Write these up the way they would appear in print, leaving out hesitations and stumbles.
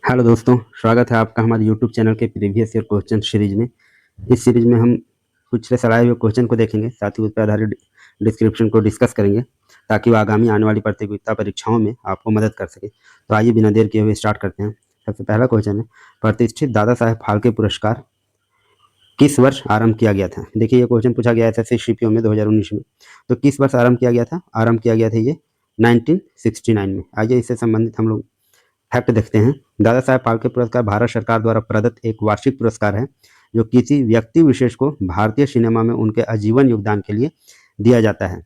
Hello दोस्तों, स्वागत है आपका हमारे यूट्यूब चैनल के प्रीवियस ईयर क्वेश्चन सीरीज में। इस सीरीज में हम पिछले साल आए हुए क्वेश्चन को देखेंगे, साथ ही उस पर आधारित डिस्क्रिप्शन को डिस्कस करेंगे ताकि वो आगामी आने वाली प्रतियोगिता परीक्षाओं में आपको मदद कर सके। तो आइए बिना देर किए हुए स्टार्ट करते हैं। सबसे पहला क्वेश्चन है, प्रतिष्ठित दादा साहेब फाल्के पुरस्कार किस वर्ष आरंभ किया गया था? देखिए, ये क्वेश्चन पूछा गया था सीपीओ में 2019 में। तो किस वर्ष आरंभ किया गया था? आरंभ किया गया था ये 1969 में। आइए इससे संबंधित हम लोग फैक्ट देखते हैं। दादा साहेब फाल्के पुरस्कार भारत सरकार द्वारा प्रदत्त एक वार्षिक पुरस्कार है जो किसी व्यक्ति विशेष को भारतीय सिनेमा में उनके आजीवन योगदान के लिए दिया जाता है।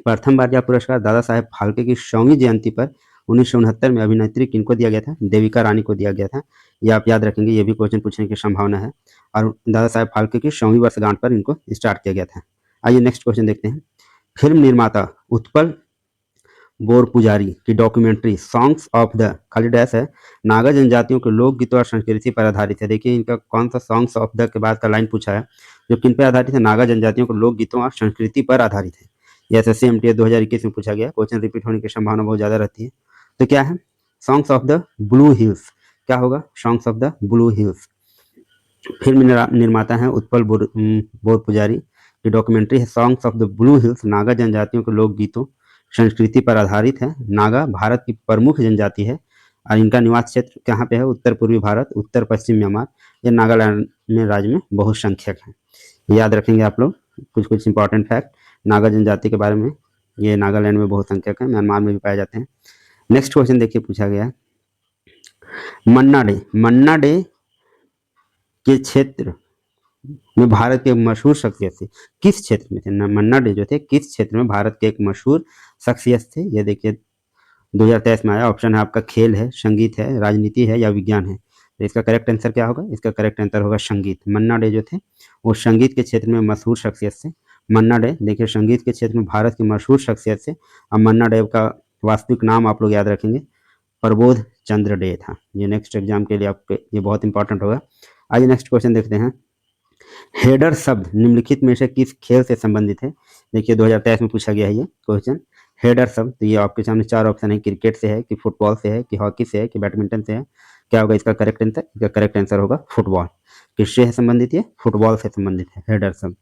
प्रथम बार यह पुरस्कार दादा साहेब फाल्के की 100वीं जयंती पर 1969 में अभिनेत्री किनको दिया गया था? देविका रानी को दिया गया था। ये आप याद रखेंगे, ये भी क्वेश्चन पूछने की संभावना है। और दादा साहेब फाल्के की 100वीं वर्षगांठ पर इनको स्टार्ट किया गया था। आइए नेक्स्ट क्वेश्चन देखते हैं। फिल्म निर्माता उत्पल बोर पुजारी की डॉक्यूमेंट्री सॉन्ग्स ऑफ द खाली डैश है नागा जनजातियों के लोकगीतों और संस्कृति पर आधारित है। देखिए, इनका कौन सा सॉन्ग्स ऑफ द के बाद का लाइन पूछा है जो किन पर आधारित है? नागा जनजातियों के लोकगीतों और संस्कृति पर आधारित है। ये एसएससी एमटीएस 2021 में पूछा गया। क्वेश्चन रिपीट होने की संभावना बहुत ज्यादा रहती है। तो क्या है? Songs of the blue hills. क्या होगा? Songs of the blue hills. Film निर्माता है उत्पल बोर पुजारी की डॉक्यूमेंट्री है songs of the blue hills Naga जनजातियों के लोकगीतों संस्कृति पर आधारित है। नागा भारत की प्रमुख जनजाति है और इनका निवास क्षेत्र कहाँ पे है? उत्तर पूर्वी भारत, उत्तर पश्चिम म्यांमार। ये नागालैंड में राज्य में बहुसंख्यक है। याद रखेंगे आप लोग कुछ कुछ इंपॉर्टेंट फैक्ट नागा जनजाति के बारे में। ये नागालैंड में बहुसंख्यक है, म्यांमार में भी पाए जाते हैं। नेक्स्ट क्वेश्चन देखिए, पूछा गया है मन्ना डे के क्षेत्र में भारत के मशहूर शख्सियत थे। किस क्षेत्र में थे? मन्ना डे जो थे किस क्षेत्र में भारत के एक मशहूर शख्सियत थे? ये देखिए 2023 में आया। ऑप्शन है आपका खेल है, संगीत है, राजनीति है या विज्ञान है। तो इसका करेक्ट आंसर क्या होगा? इसका करेक्ट आंसर होगा संगीत। मन्ना डे जो थे वो संगीत के क्षेत्र में मशहूर शख्सियत थे। मन्ना डे देखिए संगीत के क्षेत्र में भारत की मशहूर शख्सियत से। अब मन्ना डे का वास्तविक नाम आप लोग याद रखेंगे, प्रबोध चंद्र डे था। ये नेक्स्ट एग्जाम के लिए आपके ये बहुत इंपॉर्टेंट होगा। आइए नेक्स्ट क्वेश्चन देखते हैं। हेडर शब्द निम्नलिखित में से किस खेल से संबंधित है? देखिए 2023 में पूछा गया है ये क्वेश्चन। हेडर शब्द, तो ये आपके सामने चार ऑप्शन है, क्रिकेट से है कि फुटबॉल से है कि हॉकी से है कि बैडमिंटन से है। क्या होगा इसका करेक्ट आंसर? इसका करेक्ट आंसर होगा फुटबॉल। किससे है संबंधित? ये फुटबॉल से संबंधित है हेडर शब्द।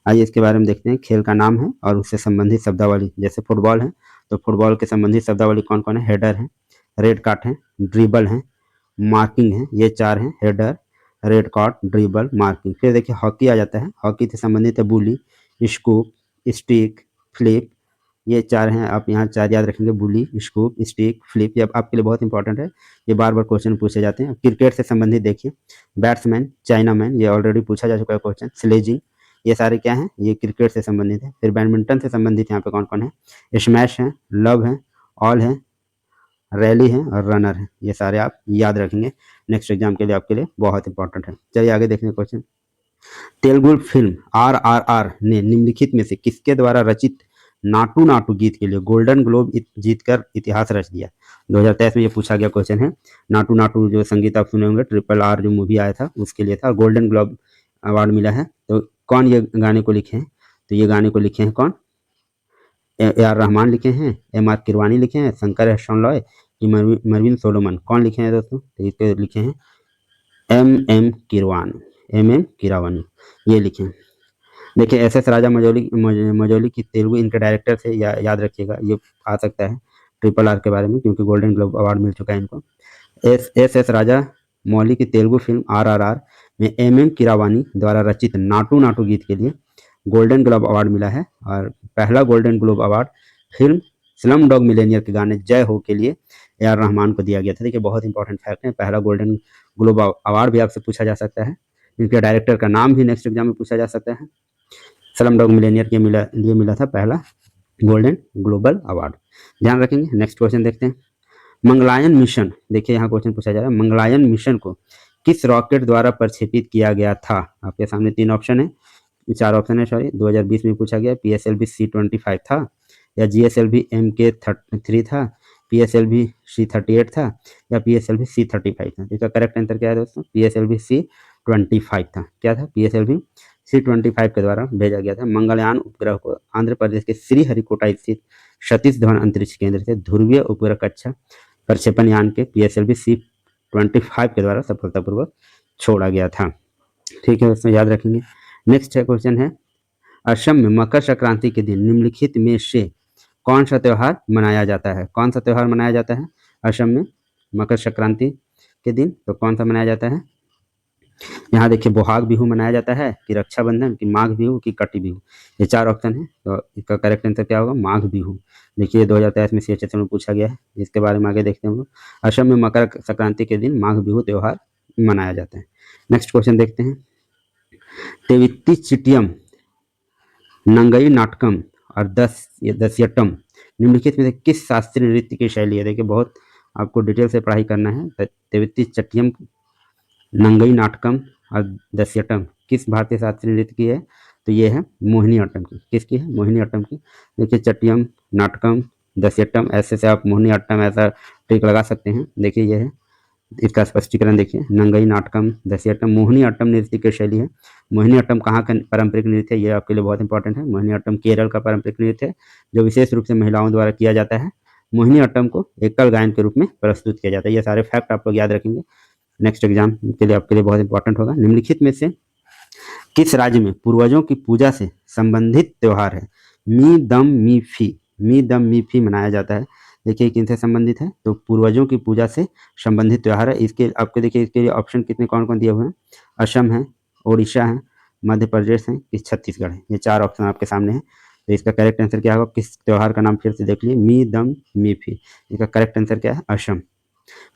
आइए इसके बारे में देखते हैं। खेल का नाम है और उससे संबंधित शब्दावली, जैसे फुटबॉल है तो फुटबॉल के संबंधित शब्दावली कौन कौन है? हेडर है, रेड कार्ड है, ड्रिबल है, मार्किंग है। ये चार है, header, red card, dribble, marking. फिर देखिए हॉकी आ जाता है। हॉकी से संबंधित है बुली, स्कूप, स्टिक, फ्लिप। ये चार हैं, आप यहाँ चार याद रखेंगे, बुली, स्कूप, स्टिक, फ्लिप। ये आपके लिए बहुत इंपॉर्टेंट है, ये बार बार क्वेश्चन पूछे जाते हैं। क्रिकेट से संबंधित देखिए बैट्समैन, चाइनामैन, ये ऑलरेडी पूछा जा चुका है क्वेश्चन। स्लेजिंग, ये सारे क्या हैं? ये क्रिकेट से संबंधित है। फिर बैडमिंटन से संबंधित यहाँ पे कौन कौन है? स्मैश है, लव है, ऑल है, रैली है और रनर है। ये सारे आप याद रखेंगे, नेक्स्ट एग्जाम के लिए आपके लिए बहुत इंपॉर्टेंट है। चलिए आगे देखने क्वेश्चन। तेलुगु फिल्म RRR ने निम्नलिखित में से किसके द्वारा रचित नाटू नाटू गीत के लिए गोल्डन ग्लोब जीतकर इतिहास रच दिया? 2023 में ये पूछा गया क्वेश्चन है। नाटू नाटू जो संगीत आप सुने होंगे, RRR जो मूवी आया था उसके लिए था, गोल्डन ग्लोब अवार्ड मिला है। तो कौन ये गाने को लिखे हैं? तो ये गाने को लिखे हैं कौन? AR रहमान लिखे हैं, MR किरवानी लिखे हैं, शंकर एहसान लॉय कि मरविन सोलोमन। कौन लिखे हैं दोस्तों? तो इसके लिखे हैं MM किरावानी, ये लिखे हैं। देखिए SS राजा मजौली की तेलुगु इनके डायरेक्टर थे, याद रखिएगा, ये आ सकता है RRR के बारे में क्योंकि गोल्डन ग्लोब अवार्ड मिल चुका है इनको। SS राजा मौली की तेलुगु फिल्म RRR में MM किरावानी द्वारा रचित नाटू नाटू गीत के लिए गोल्डन ग्लोब अवार्ड मिला है। और पहला golden globe award film slum dog Millionaire के गाने जय हो के लिए AR रहमान को दिया गया था। देखिए बहुत इंपॉर्टेंट फैक्ट है, पहला गोल्डन ग्लोब अवार्ड भी आपसे पूछा जा सकता है। इनके डायरेक्टर का नाम भी नेक्स्ट एग्जाम में पूछा जा सकता है। स्लम डॉग मिलेनियर के लिए मिला था पहला गोल्डन ग्लोबल अवार्ड, ध्यान रखेंगे। नेक्स्ट क्वेश्चन देखते हैं। मंगलायन मिशन, देखिए यहाँ क्वेश्चन पूछा जा रहा है, मंगलायन मिशन को किस रॉकेट द्वारा प्रक्षेपित किया गया था? आपके सामने तीन ऑप्शन है, चार ऑप्शन है सॉरी। 2020 में पूछा गया PSLV C-25 था या GSLV MK-3 था, PSLV C-38 था या PSLV C-35 था। इसका करेक्ट आंसर क्या है दोस्तों? PSLV C-25 था। क्या था? PSLV C-25 के द्वारा भेजा गया था। मंगलयान उपग्रह को आंध्र प्रदेश के श्रीहरिकोटा स्थित सतीश धवन अंतरिक्ष केंद्र से ध्रुवीय उपग्रह कक्षा प्रक्षेपण यान के PSLV 1925 के द्वारा सफलतापूर्वक छोड़ा गया था। ठीक है, उसमें याद रखेंगे। नेक्स्ट है क्वेश्चन है, असम में मकर संक्रांति के दिन निम्नलिखित में से कौन सा त्यौहार मनाया जाता है? कौन सा त्यौहार मनाया जाता है असम में मकर संक्रांति के दिन? तो कौन सा मनाया जाता है? यहाँ देखिए, बोहाग बिहू मनाया जाता है कि रक्षाबंधन की माघ बिहू की कटी बिहू, ये 4 ऑप्शन है। तो इसका करेक्ट आंसर क्या होगा? माघ बिहू। देखिए 2023 में CHSL में पूछा गया है, इसके बारे में आगे देखते हैं हम लोग। असम में मकर संक्रांति के दिन माघ बिहू त्यौहार मनाया जाता है। नेक्स्ट क्वेश्चन देखते हैं, तेवित्ती चिटियम, नंगई नाटकम और दस्यटम निम्नलिखित में से किस शास्त्रीय नृत्य की शैली है? देखिए बहुत आपको डिटेल से पढ़ाई करना है। तेवित्ती चट्टियम, नंगई नाटकम और दस्यटम किस भारतीय शास्त्रीय नृत्य की है? तो ये है मोहिनी अट्टम की। किसकी है? मोहिनी अट्टम की। देखिए चट्टियम, नाटकम, दस्यटम, ऐसे से आप मोहिनी अट्टम ऐसा ट्रिक लगा सकते हैं। देखिए ये है, इसका स्पष्टीकरण देखिए, नंगई नाटकम, दस्यटम मोहिनी अट्टम नृत्य की शैली है। मोहिनी अट्टम कहाँ का पारंपरिक नृत्य है? ये आपके लिए बहुत इंपॉर्टेंट है। मोहिनी अट्टम केरल का पारंपरिक नृत्य है, जो विशेष रूप से महिलाओं द्वारा किया जाता है। मोहिनी अट्टम को एकल गायन के रूप में प्रस्तुत किया जाता है। ये सारे फैक्ट आप लोग याद रखेंगे, नेक्स्ट एग्जाम के लिए आपके लिए बहुत इंपॉर्टेंट होगा। निम्नलिखित में से किस राज्य में पूर्वजों की पूजा से संबंधित त्योहार है मी दम मी फी? मी दम मी फी मनाया जाता है। देखिए किनसे संबंधित है? तो पूर्वजों की पूजा से संबंधित त्योहार है। इसके आपको देखिए, इसके लिए ऑप्शन कितने कौन कौन दिए हुए हैं? असम है, उड़ीसा है, मध्य प्रदेश है कि छत्तीसगढ़ है। ये 4 ऑप्शन आपके सामने है। तो इसका करेक्ट आंसर क्या होगा? किस त्योहार का नाम फिर से देख लीजिए, मी दम मी फी। इसका करेक्ट आंसर क्या है? असम।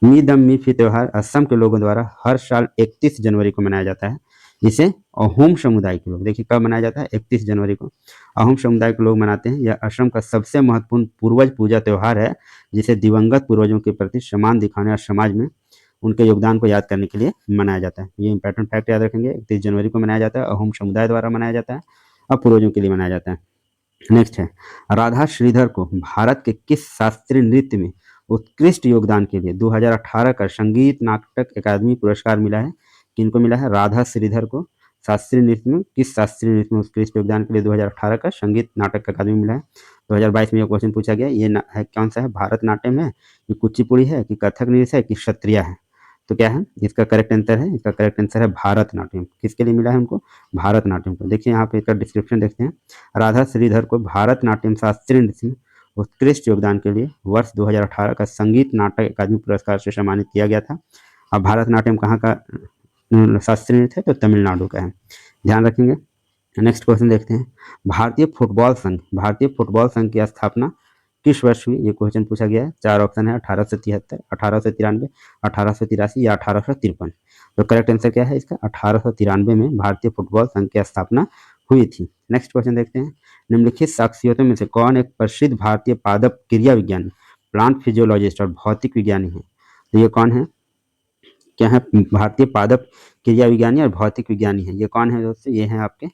मी दम मी फी त्योहार असम के लोगों द्वारा हर साल 31 जनवरी को मनाया जाता है। इसे अहोम समुदाय के लोग, देखिए कब मनाया जाता है? 31 जनवरी को अहोम समुदाय के लोग मनाते हैं। यह असम का सबसे महत्वपूर्ण पूर्वज पूजा त्यौहार है, जिसे दिवंगत पूर्वजों के प्रति सम्मान दिखाने और समाज में उनके योगदान को याद करने के लिए मनाया जाता है। ये इंपॉर्टेंट फैक्ट याद रखेंगे, 31 जनवरी को मनाया जाता है, अहोम समुदाय द्वारा मनाया जाता है और पूर्वजों के लिए मनाया जाता है। नेक्स्ट है, राधा श्रीधर को भारत के किस शास्त्रीय नृत्य में उत्कृष्ट योगदान के लिए 2018 का संगीत नाटक अकादमी पुरस्कार मिला है? किनको मिला है? राधा श्रीधर को शास्त्रीय नृत्य में, किस शास्त्रीय नृत्य में उत्कृष्ट योगदान के लिए 2018 का संगीत नाटक अकादमी मिला है? 2022 में यह क्वेश्चन पूछा गया। ये है कौन सा है? भारतनाट्यम है कि कुचिपुड़ी है कि कथक नृत्य है कि क्षत्रिय है? तो क्या है इसका करेक्ट आंसर है? इसका करेक्ट आंसर है भारतनाट्यम। किसके लिए मिला है उनको? भारतनाट्यम को। देखिए यहाँ पे इसका डिस्क्रिप्शन देखते हैं, राधा श्रीधर को भारतनाट्यम शास्त्रीय नृत्य में उत्कृष्ट योगदान के लिए वर्ष 2018 का संगीत नाटक अकादमी पुरस्कार से सम्मानित किया गया था। अब भारतनाट्यम कहाँ का शास्त्रीय नृत्य है? तो तमिलनाडु का है, ध्यान रखेंगे। नेक्स्ट क्वेश्चन देखते हैं, भारतीय फुटबॉल संघ की स्थापना किस वर्ष हुई? ये क्वेश्चन पूछा गया है। 4 ऑप्शन है, 1873, 1893, 1883 या 1853। तो करेक्ट आंसर क्या है इसका? 1893 में भारतीय फुटबॉल संघ की स्थापना हुई थी। नेक्स्ट क्वेश्चन देखते हैं, निम्नलिखित शख्सियतों में से कौन एक प्रसिद्ध भारतीय पादप क्रिया विज्ञानी, प्लांट फिजियोलॉजिस्ट और भौतिक विज्ञानी है? तो ये कौन है? क्या है? भारतीय पादप क्रिया विज्ञानी और भौतिक विज्ञानी है। ये कौन है दोस्तों? ये हैं आपके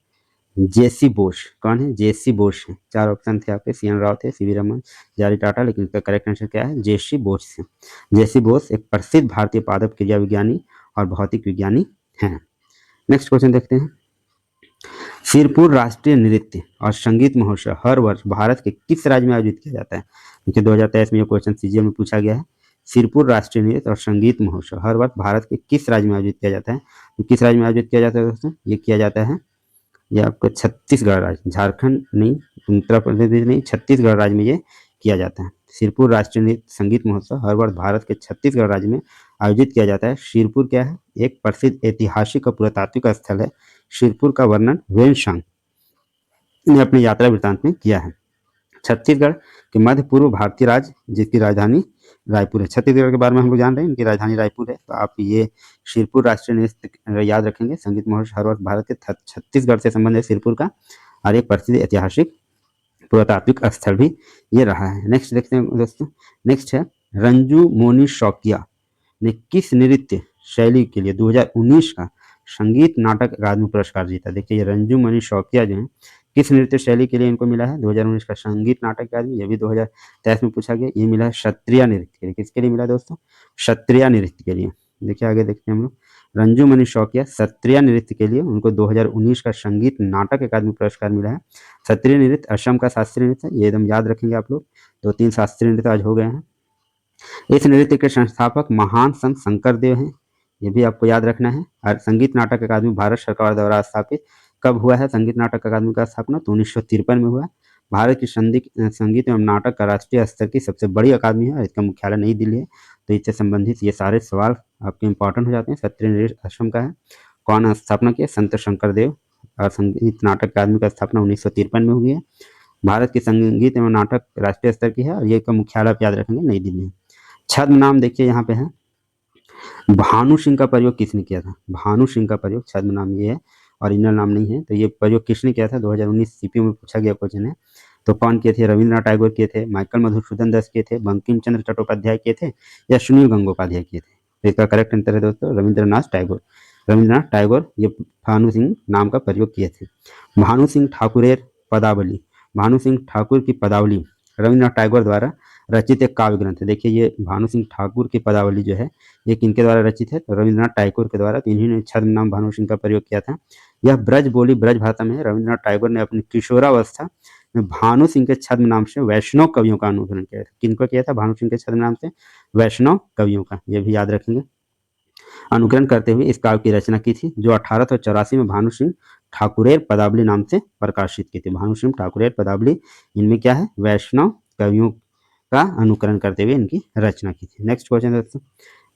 जेसी बोस। कौन है? जेसी बोस है। 4 ऑप्शन थे आपके, CN राव थे, CV रमन, जारी टाटा, लेकिन इसका करेक्ट आंसर क्या है? जेसी बोस है। जेसी बोस एक प्रसिद्ध भारतीय पादप क्रिया विज्ञानी और भौतिक विज्ञानी हैं। नेक्स्ट क्वेश्चन देखते हैं, सिरपुर राष्ट्रीय नृत्य और संगीत महोत्सव हर वर्ष भारत के किस राज्य में आयोजित किया जाता है? देखिए 2023 में यह क्वेश्चन CGL में पूछा गया है। सिरपुर राष्ट्रीय नृत्य और संगीत महोत्सव हर वर्ष भारत के किस राज्य में आयोजित किया जाता है? तो किस राज्य में आयोजित किया जाता है दोस्तों? ये किया जाता है, ये आपका छत्तीसगढ़ राज्य, झारखंड नहीं, उत्तर प्रदेश नहीं, छत्तीसगढ़ राज्य में ये किया जाता है। सिरपुर राष्ट्रीय नृत्य संगीत महोत्सव हर वर्ष भारत के छत्तीसगढ़ राज्य में आयोजित किया जाता है। सिरपुर क्या है? एक प्रसिद्ध ऐतिहासिक और पुरातात्विक स्थल है। सिरपुर का वर्णन वेनसांग ने अपनी यात्रा वृत्तांत में किया है। छत्तीसगढ़ के मध्य पूर्व भारतीय राज्य, जिसकी राजधानी रायपुर है। छत्तीसगढ़ के बारे में हम लोग जान रहे हैं, इनकी राजधानी रायपुर है। तो आप ये सिरपुर राष्ट्रीय नृत्य याद रखेंगे। संगीत महोत्सव हर वर्ष भारत के छत्तीसगढ़ से संबंधित सिरपुर का और एक प्रसिद्ध ऐतिहासिक पुरातात्विक स्थल भी ये रहा है। नेक्स्ट देखते हैं दोस्तों, नेक्स्ट है, रंजू मोनी शौकिया ने किस नृत्य शैली के लिए 2019 का संगीत नाटक अकादमी पुरस्कार जीता? देखिए ये रंजू मनी शौकिया जो है, किस नृत्य शैली के लिए इनको मिला है 2019 का संगीत नाटक अकादमी? ये भी 2023 में पूछा गया। ये मिला है क्षत्रिय नृत्य के लिए। किसके लिए मिला दोस्तों? क्षत्रिय नृत्य के लिए। देखिए आगे देखते हैं हम लोग, रंजू मनी शौकिया क्षत्रिय नृत्य के लिए उनको 2019 का संगीत नाटक अकादमी पुरस्कार मिला है। क्षत्रिय नृत्य असम का शास्त्रीय नृत्य है, ये एकदम याद रखेंगे आप लोग। 2-3 शास्त्रीय नृत्य आज हो गए हैं। इस नृत्य के संस्थापक महान संत शंकरदेव हैं, ये भी आपको याद रखना है। और संगीत नाटक अकादमी भारत सरकार द्वारा स्थापित कब हुआ है संगीत नाटक अकादमी का स्थापना? तो 1953 में हुआ। भारत की संगीत एवं नाटक का राष्ट्रीय स्तर की सबसे बड़ी अकादमी है और इसका मुख्यालय नई दिल्ली है। तो इससे संबंधित ये सारे सवाल आपके इंपॉर्टेंट हो जाते हैं। सत्य नरेश आश्रम का है, कौन स्थापना किया? संत शंकरदेव। और संगीत नाटक अकादमी का स्थापना 1953 में हुई है। भारत की संगीत एवं नाटक राष्ट्रीय स्तर की है और ये का मुख्यालय आप याद रखेंगे नई दिल्ली है। छद्म नाम देखिए यहाँ पे है, भानु सिंह का प्रयोग किसने किया था? भानु सिंह का प्रयोग, छद्म नाम ये है, ओरिजिनल नाम नहीं है। तो ये प्रयोग किसने किया था? 2019 सीपीयू में पूछा गया क्वेश्चन है। तो कौन किए थे? रविंद्रनाथ टैगोर किए थे, माइकल मधुसूदन दास किए थे, बंकिम चंद्र चट्टोपाध्याय किए थे या सुनील गंगोपाध्याय किए थे? तो इसका करेक्ट आंसर है दोस्तों रविंद्रनाथ टैगोर। रविंद्रनाथ टैगोर ये भानु सिंह नाम का प्रयोग किए थे। भानु सिंह ठाकुरेर पदावली, भानु सिंह ठाकुर की पदावली रविंद्रनाथ टैगोर द्वारा रचित एक काव्य ग्रंथ है। देखिए ये भानु सिंह ठाकुर की पदावली जो है ये किनके द्वारा रचित है? तो रविंद्रनाथ टैगोर के द्वारा। तो इन्हीं छद्म नाम भानु सिंह का प्रयोग किया था। यह ब्रज बोली ब्रज भाषा में है। रविंद्रनाथ टैगोर ने अपनी किशोरावस्था में भानु सिंह के छद्म नाम से वैष्णव कवियों का अनुकरण किया था। किनको किया था? भानु सिंह के छद्म नाम से वैष्णव कवियों का, ये भी याद रखेंगे। अनुकरण करते हुए इस काव्य की रचना की थी जो 1884 में भानु सिंह ठाकुरेर पदावली नाम से प्रकाशित की थी। भानु सिंह ठाकुरेर पदावली, इनमें क्या है? वैष्णव कवियों का अनुकरण करते हुए इनकी रचना की थी। नेक्स्ट क्वेश्चन दोस्तों,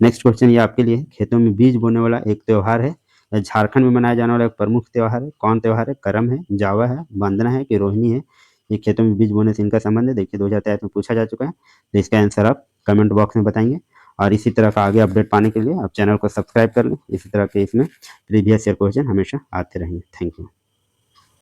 नेक्स्ट क्वेश्चन ये आपके लिए है। खेतों में बीज बोने वाला एक त्यौहार है, झारखंड में मनाया जाने वाला एक प्रमुख त्यौहार है। कौन त्यौहार है? करम है, जावा है, वंदना है कि रोहिणी है? ये खेतों में बीज बोने से इनका संबंध है। देखिए 2023 में पूछा जा चुका है। तो इसका आंसर आप कमेंट बॉक्स में बताएंगे। और इसी तरह का आगे अपडेट पाने के लिए आप चैनल को सब्सक्राइब कर लें। इसी तरह के इसमें प्रीवियस ईयर क्वेश्चन हमेशा आते रहेंगे। Thank you.